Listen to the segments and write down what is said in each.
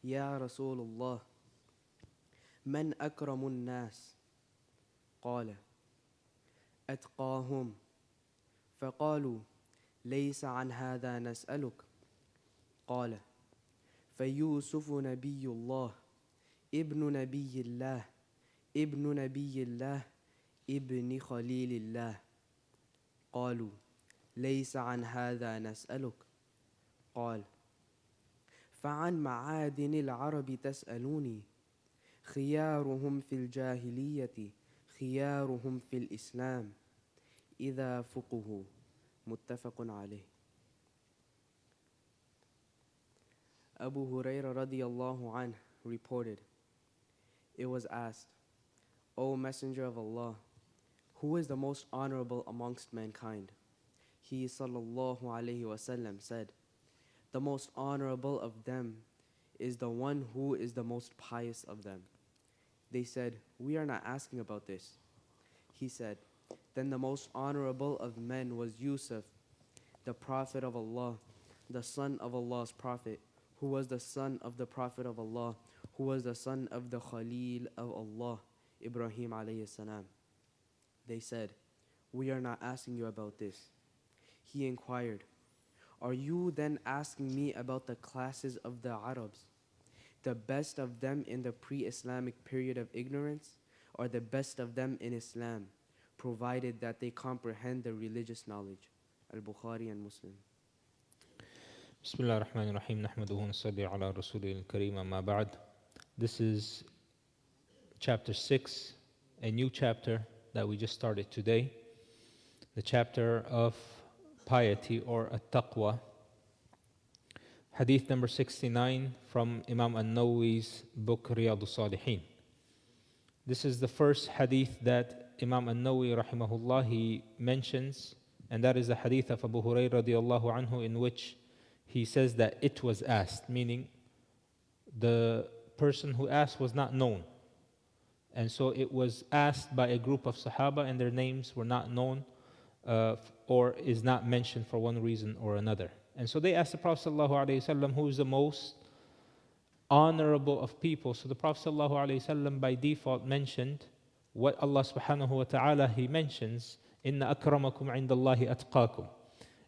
يا رسول الله من أكرم الناس؟ قال أتقاهم. فقالوا ليس عن هذا نسألك. قال فيوسف نبي الله ابن نبي الله ابن نبي الله ابن خليل الله. قالوا ليس عن هذا نسألك. قال فعن معادن العرب تسألوني؟ خيارهم في الجاهلية خيارهم في الإسلام إذا فقهوا. متفق عليه. Abu Hurayra radiyallahu anh reported, it was asked, O Messenger of Allah, who is the most honorable amongst mankind? He sallallahu alayhi wasallam said, the most honorable of them is the one who is the most pious of them. They said, we are not asking about this. He said, then the most honorable of men was Yusuf, the Prophet of Allah, the son of Allah's Prophet, who was the son of the Prophet of Allah, who was the son of the Khalil of Allah, Ibrahim alayhi salam. They said, we are not asking you about this. He inquired, are you then asking me about the classes of the Arabs, the best of them in the pre-Islamic period of ignorance, or the best of them in Islam, provided that they comprehend the religious knowledge? Al-Bukhari and Muslim. بسم الله الرحمن الرحيم نحمده ونصلي على رسوله الكريم أما بعد. This is chapter 6, a new chapter that we just started today, the chapter of piety or at-taqwa. Hadith number 69 from Imam an-Nawawi's book Riyadh us-Saliheen. This is the first hadith that Imam an-Nawawi rahimahullah he mentions, and that is the hadith of Abu Hurayra radiyallahu anhu, in which he says that it was asked, meaning the person who asked was not known. And so it was asked by a group of Sahaba and their names were not known or is not mentioned for one reason or another. And so they asked the Prophet ﷺ, who is the most honorable of people. So the Prophet ﷺ by default mentioned what Allah subhanahu wa ta'ala he mentions, إِنَّ أَكْرَمَكُمْ عِنْدَ اللَّهِ أَتْقَاكُمْ.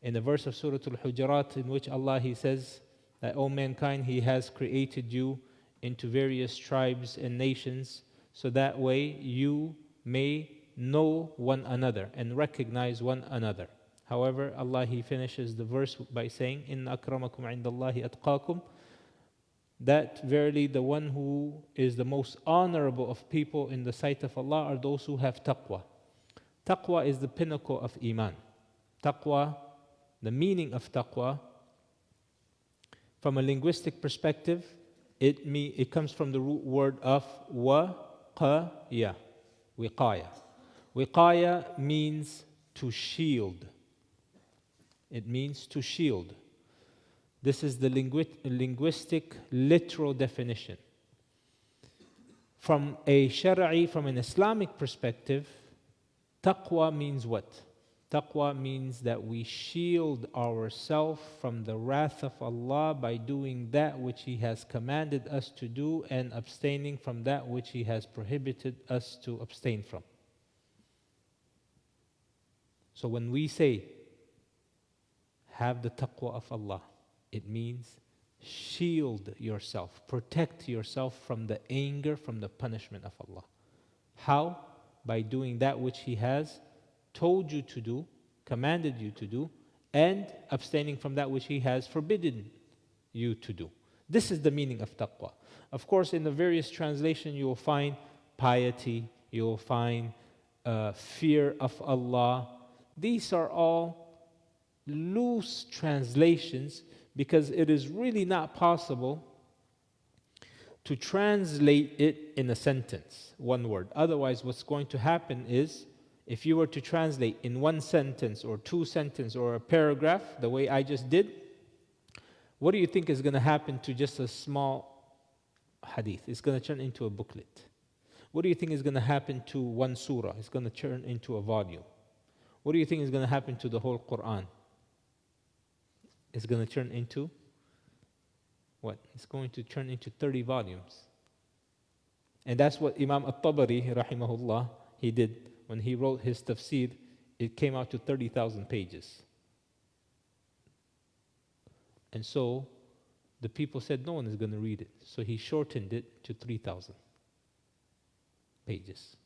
In the verse of Surah Al-Hujurat, in which Allah he says that, O mankind, He has created you into various tribes and nations, so that way you may know one another and recognize one another. However, Allah he finishes the verse by saying, Inna akramakum indallahi atqakum, that verily the one who is the most honorable of people in the sight of Allah are those who have taqwa. Taqwa is the pinnacle of iman. Taqwa, the meaning of taqwa, from a linguistic perspective, it comes from the root word of waqaya, wiqaya. Wiqaya means to shield. It means to shield. This is the linguistic, literal definition. From a shari'i, from an Islamic perspective, taqwa means what? Taqwa means that we shield ourselves from the wrath of Allah by doing that which He has commanded us to do and abstaining from that which He has prohibited us to abstain from. So when we say, have the taqwa of Allah, it means shield yourself, protect yourself from the anger, from the punishment of Allah. How? By doing that which He has told you to do, commanded you to do, and abstaining from that which He has forbidden you to do. This is the meaning of taqwa. Of course, in the various translations, you will find piety, you will find fear of Allah. These are all loose translations because it is really not possible to translate it in a sentence, one word. Otherwise, what's going to happen is, if you were to translate in one sentence or two sentences or a paragraph, the way I just did, what do you think is going to happen to just a small hadith? It's going to turn into a booklet. What do you think is going to happen to one surah? It's going to turn into a volume. What do you think is going to happen to the whole Quran? It's going to turn into what? It's going to turn into 30 volumes. And that's what Imam al-Tabari, rahimahullah, he did. When he wrote his tafsir, it came out to 30,000 pages. And so the people said no one is going to read it. So he shortened it to 3,000 pages.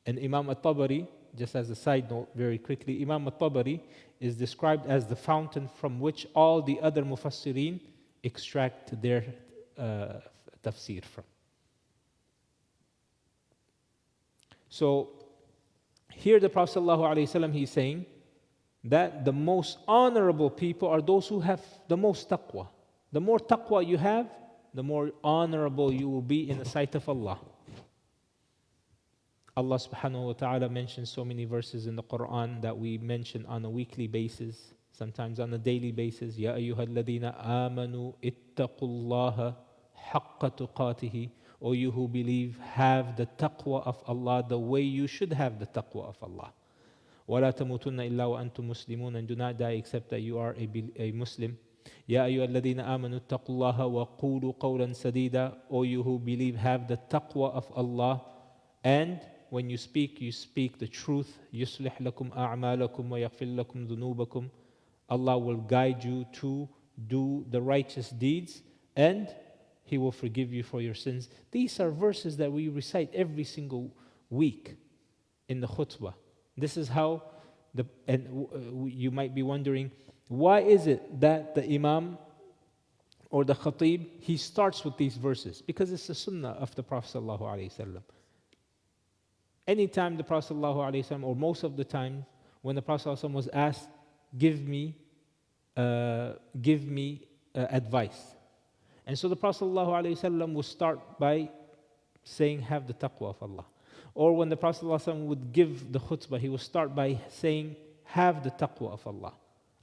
And Imam al-Tabari, just as a side note, very quickly, Imam al-Tabari is described as the fountain from which all the other mufassirin extract their tafsir from. So here the Prophet ﷺ, he's saying that the most honorable people are those who have the most taqwa. The more taqwa you have, the more honorable you will be in the sight of Allah. Allah subhanahu wa ta'ala mentions so many verses in the Quran that we mention on a weekly basis, sometimes on a daily basis. Ya ayyuhalladhina amanu ittaqullaha haqqa tuqatihi. O you who believe, have the taqwa of Allah the way you should have the taqwa of Allah. وَلَا تَمُوتُنَّ إِلَّا وَأَنْتُمْ مُسْلِمُونَ, and do not die except that you are a Muslim. يَا أَيُّهَا الَّذِينَ آمَنُوا اتَّقُوا اللَّهَ وَقُولُوا قَوْلًا سَدِيدًا. O you who believe, have the taqwa of Allah, and when you speak the truth. يُصْلِحْ لَكُمْ أَعْمَالَكُمْ وَيَغْفِرْ لَكُمْ ذُنُوبَكُمْ. Allah will guide you to do the righteous deeds, and He will forgive you for your sins. These are verses that we recite every single week in the khutbah. This is how, you might be wondering, why is it that the imam or the khatib, he starts with these verses? Because it's the sunnah of the Prophet ﷺ. Anytime the Prophet ﷺ, or most of the time, when the Prophet ﷺ was asked, give me advice. And so the Prophet ﷺ would start by saying, have the taqwa of Allah. Or when the Prophet ﷺ would give the khutbah, he would start by saying, have the taqwa of Allah.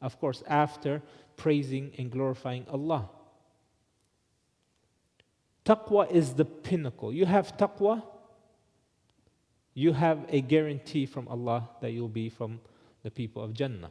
Of course, after praising and glorifying Allah. Taqwa is the pinnacle. You have taqwa, you have a guarantee from Allah that you'll be from the people of Jannah.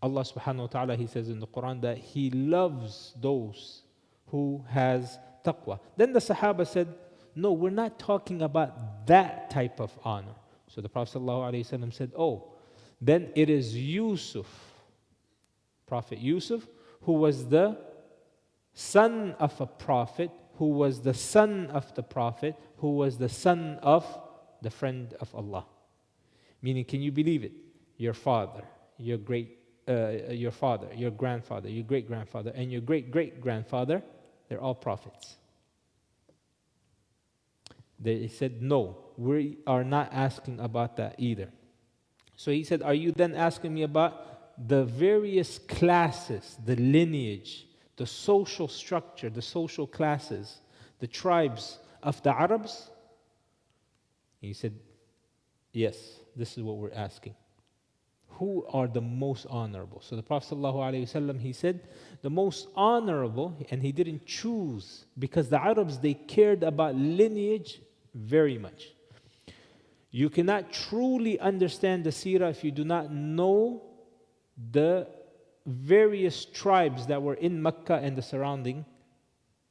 Allah subhanahu wa ta'ala, He says in the Quran that He loves those who has taqwa. Then the Sahaba said, no, we're not talking about that type of honor. So the Prophet ﷺ said, oh, then it is Yusuf, Prophet Yusuf, who was the son of a prophet, who was the son of the prophet, who was the son of the friend of Allah. Meaning, can you believe it? Your father, your father, your grandfather, your great-grandfather, and your great-great-grandfather, they're all prophets. They said, no, we are not asking about that either. So he said, are you then asking me about the various classes, the lineage, the social structure, the social classes, the tribes of the Arabs? He said, yes, this is what we're asking. Who are the most honorable? So the Prophet ﷺ, he said, the most honorable, and he didn't choose, because the Arabs, they cared about lineage very much. You cannot truly understand the seerah if you do not know the various tribes that were in Mecca and the surrounding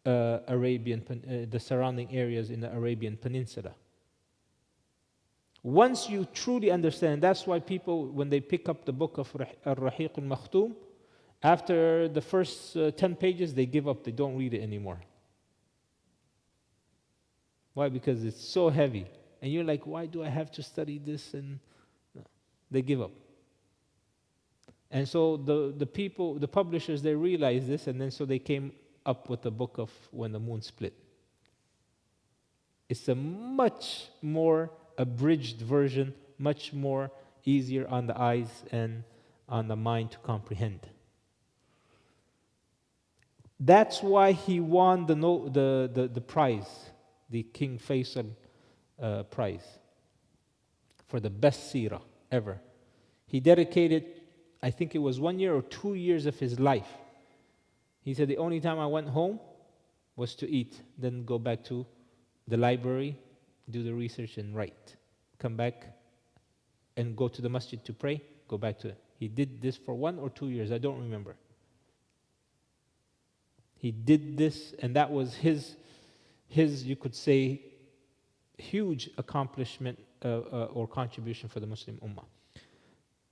the surrounding areas in the Arabian Peninsula. Once you truly understand, that's why people, when they pick up the book of Ar-Rahiq al-Makhtum, after the first 10 pages, they give up, they don't read it anymore. Why? Because it's so heavy. And you're like, why do I have to study this? And they give up. And so the people, the publishers, they realized this, and then so they came up with the book of When the Moon Split. It's a much more abridged version, much more easier on the eyes and on the mind to comprehend. That's why he won the prize, the King Faisal prize, for the best seerah ever. He dedicated, I think it was 1 year or 2 years of his life. He said, the only time I went home was to eat, then go back to the library, do the research and write. Come back and go to the masjid to pray, go back to it. He did this for 1 or 2 years, I don't remember. He did this, and that was his you could say, huge accomplishment or contribution for the Muslim Ummah.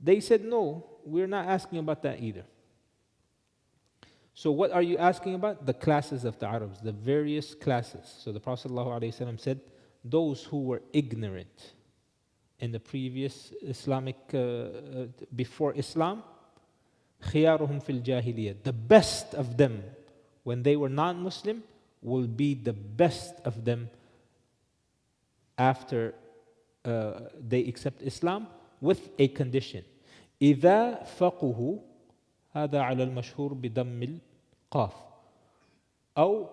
They said, no, we're not asking about that either. So what are you asking about? The classes of the Arabs, the various classes. So the Prophet ﷺ said, those who were ignorant in the previous Islamic, before Islam, خِيَارُهُمْ فِي الْجَاهِلِيَّةِ, the best of them when they were non-Muslim will be the best of them after they accept Islam, with a condition. إِذَا فَقُهُ هذا على المشهور بضم القاف أو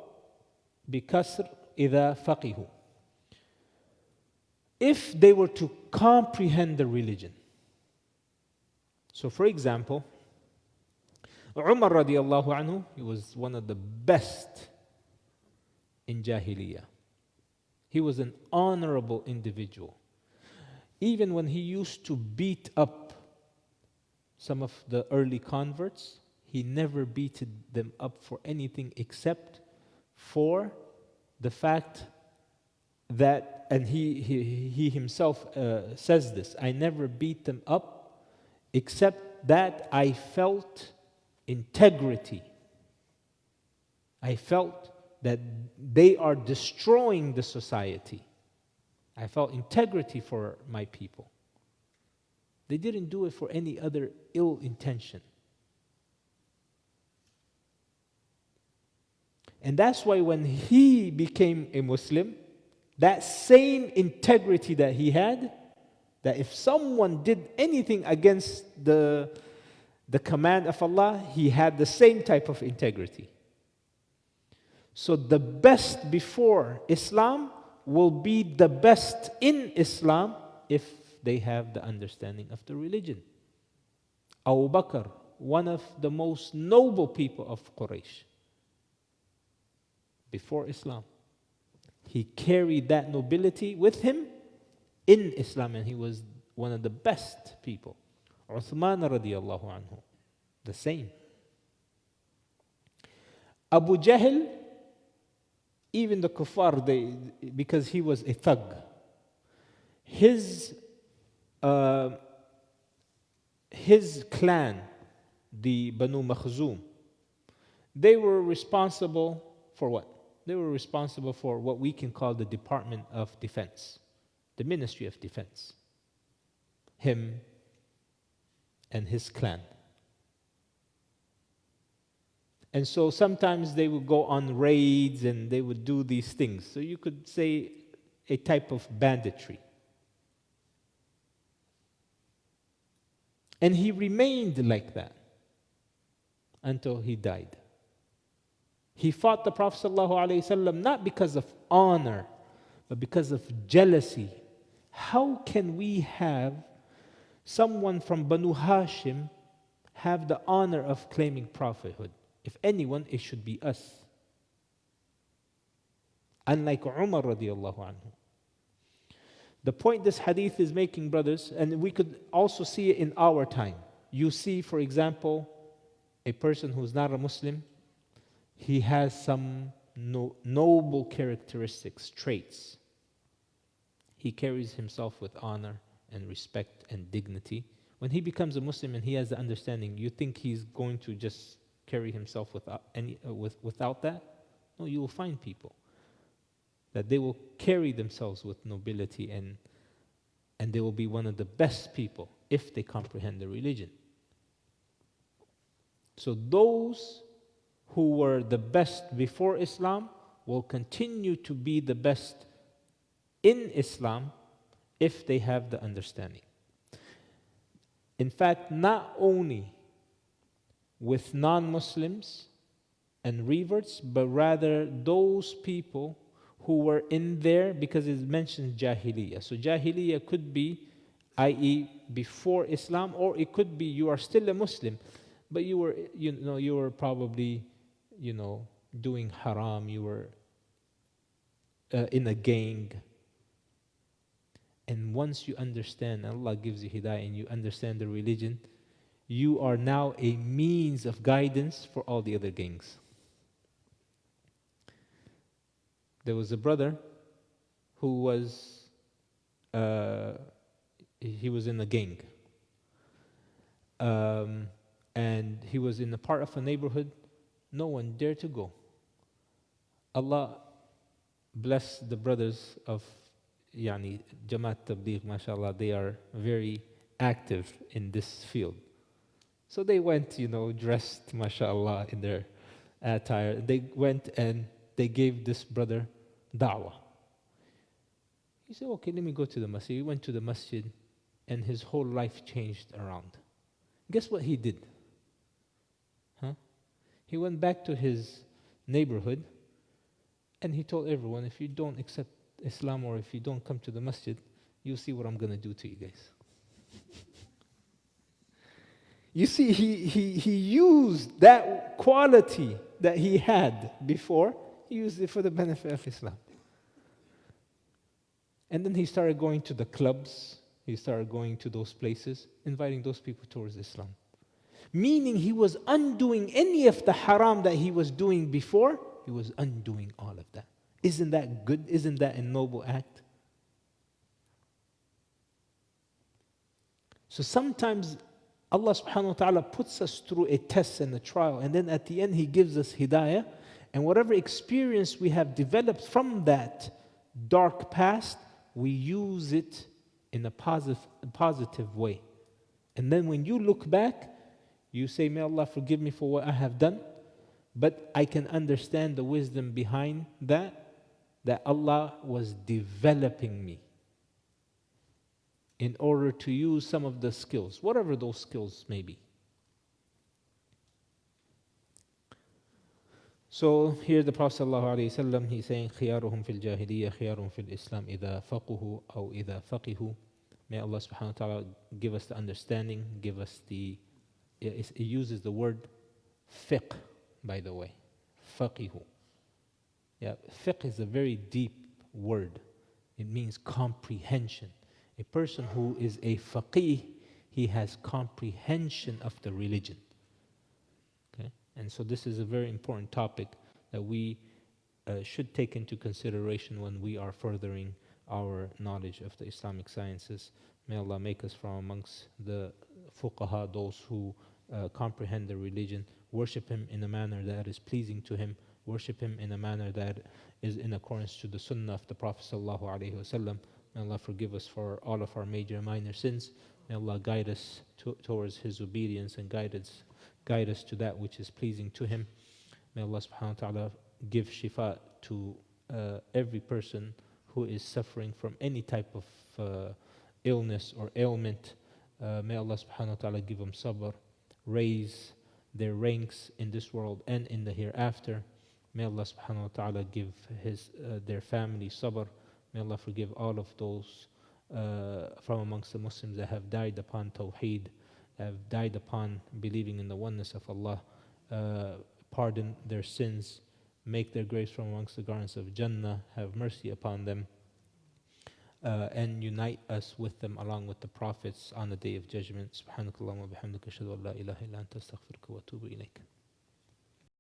بكسر إذا فقهوا. If they were to comprehend the religion. So for example, Umar radiallahu anhu, he was one of the best in Jahiliyyah. He was an honorable individual. Even when he used to beat up some of the early converts, he never beat them up for anything except for the fact that, and he himself says this, I never beat them up except that I felt integrity. I felt that they are destroying the society. I felt integrity for my people. They didn't do it for any other ill intention. And that's why when he became a Muslim, that same integrity that he had, that if someone did anything against the command of Allah, he had the same type of integrity. So the best before Islam will be the best in Islam if they have the understanding of the religion. Abu Bakr, one of the most noble people of Quraysh, before Islam, he carried that nobility with him in Islam, and he was one of the best people. Uthman radiallahu anhu, the same. Abu Jahl, even the kuffar, because he was a thug, his clan, the Banu Makhzum, they were responsible for what? They were responsible for what we can call the Department of Defense, the Ministry of Defense. Him and his clan. And so sometimes they would go on raids and they would do these things. So you could say a type of banditry. And he remained like that until he died. He fought the Prophet ﷺ not because of honor, but because of jealousy. How can we have someone from Banu Hashim have the honor of claiming prophethood? If anyone, it should be us. Unlike Umar radiallahu anhu. The point this hadith is making, brothers, and we could also see it in our time. You see, for example, a person who's not a Muslim, he has some noble characteristics, traits. He carries himself with honor and respect and dignity. When he becomes a Muslim and he has the understanding, you think he's going to just carry himself without that? No, you will find people that they will carry themselves with nobility and they will be one of the best people if they comprehend the religion. So those who were the best before Islam will continue to be the best in Islam if they have the understanding. In fact, not only with non-Muslims and reverts, but rather those people who were in there, because it mentions Jahiliyyah. So Jahiliyyah could be, i.e., before Islam, or it could be you are still a Muslim, but you were probably, doing haram, you were in a gang. And once you understand, Allah gives you hidayah, and you understand the religion, you are now a means of guidance for all the other gangs. There was a brother who was, he was in a gang. And he was in a part of a neighborhood no one dared to go. Allah bless the brothers of Jamaat Tabligh, mashallah, they are very active in this field. So they went, dressed, mashallah, in their attire. They went and they gave this brother da'wah. He said, okay, let me go to the masjid. He went to the masjid and his whole life changed around. Guess what he did? He went back to his neighborhood and he told everyone, if you don't accept Islam or if you don't come to the masjid, you'll see what I'm going to do to you guys. You see, he used that quality that he had before, he used it for the benefit of Islam. And then he started going to the clubs, he started going to those places, inviting those people towards Islam. Meaning he was undoing any of the haram that he was doing before, he was undoing all of that. Isn't that good? Isn't that a noble act? So sometimes Allah subhanahu wa ta'ala puts us through a test and a trial, and then at the end He gives us hidayah, and whatever experience we have developed from that dark past, we use it in a positive way. And then when you look back, you say, may Allah forgive me for what I have done, but I can understand the wisdom behind that Allah was developing me in order to use some of the skills, whatever those skills may be. So here the Prophet ﷺ, he's saying, خِيَارُهُمْ فِي الْجَاهِلِيَّةِ خِيَارٌ فِي الْإِسْلَامِ إِذَا فَقُهُ أَوْ إِذَا فَقِهُ. May Allah subhanahu wa ta'ala give us the understanding, give us the, it uses the word fiqh, by the way, faqihu. Fiqh is a very deep word. It means comprehension. A person who is a faqih, he has comprehension of the religion. Okay? And so this is a very important topic that we should take into consideration when we are furthering our knowledge of the Islamic sciences. May Allah make us from amongst the fuqaha, those who comprehend the religion, worship Him in a manner that is pleasing to Him, worship Him in a manner that is in accordance to the sunnah of the Prophet ﷺ. May Allah forgive us for all of our major and minor sins. May Allah guide us towards His obedience and guide us to that which is pleasing to Him. May Allah subhanahu wa ta'ala give shifa to every person who is suffering from any type of illness or ailment. May Allah subhanahu wa ta'ala give them sabr, raise their ranks in this world and in the hereafter. May Allah subhanahu wa ta'ala give their family sabr. May Allah forgive all of those from amongst the Muslims that have died upon Tawheed, have died upon believing in the oneness of Allah. Pardon their sins, make their graves from amongst the gardens of Jannah, have mercy upon them, and unite us with them along with the prophets on the Day of Judgment. Subhanakallahumma wa bihamdika ashhadu an la ilaha illa anta astaghfiruka wa atubu ilayk.